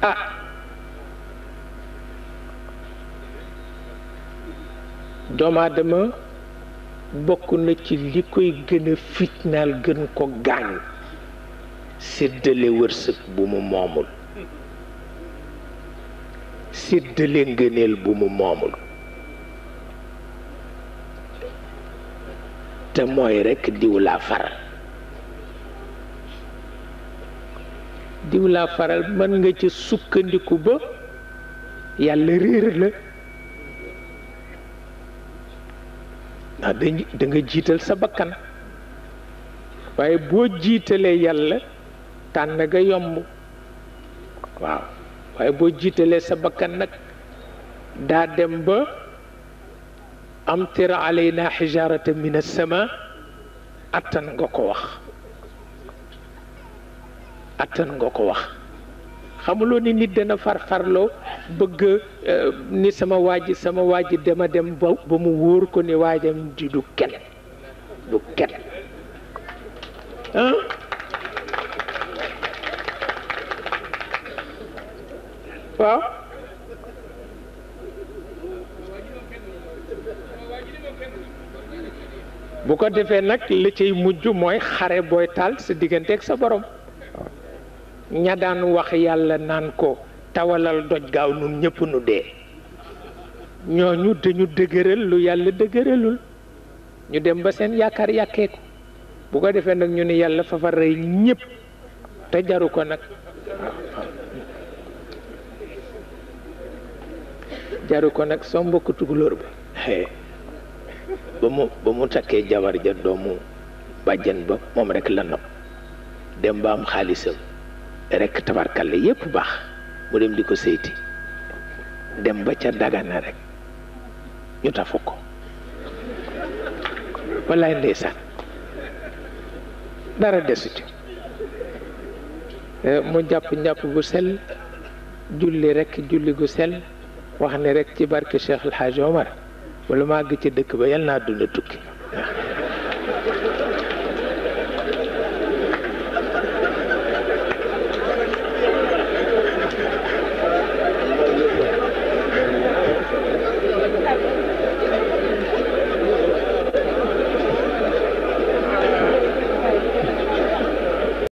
ah doomu aadama bokk na ci li koy gën a fitnaal gën ko gaañ séddale wërsëg bu mu moomul, séddale ngëneel bu mu moomul, te mooy rekk diw laa faral. diw laa faral mën nga ca sukkandiku ba yàlla réer la, ndax da nga jiital sa bakkan, waaye boo jiitalee yàlla tànn nga yomb. waaw waaye boo jiitalee sa bakkan nag daa dem ba amtir alayna xijarata min as-sama, attan nga ko wax, attan nga ko wax. xamuloo ni nit dana farfarloo bëgg ni sama waaji dema dem ba mu wóor ko ni waajam di du kenn ah waaw bu ko defee nag la cay mujj mooy xare booy taal sa diggante ak sa borom. ña daan wax yàlla naan ko tawalal doj gaaw nun ñëpp nu dee, ñooñu dañu dëgëral lu yàlla dëgëralul, ñu dem ba seen yaakaar yàkkeeku. bu ko defee nag ñu ne yàlla fa fa rey ñëpp te jaru ko nag, jaru ko nag. soo mbokk tukulóor bi ba mu takkee jabar ja doomu bàjjen ba moom rek la nopp, dem ba am xaalisam rekk tabarkalle yépp baax, mu dem di ko seyti, dem ba ca Dagana rek ñu tafu ko. wallaay ndeysaan dara desuti, mu njàpp bu sell, julli rekk julli gu sell, wax ne rekk ci barke Cheikh El Hadj Omar wala ma àgg ci dëkk ba yal naa dund tukki.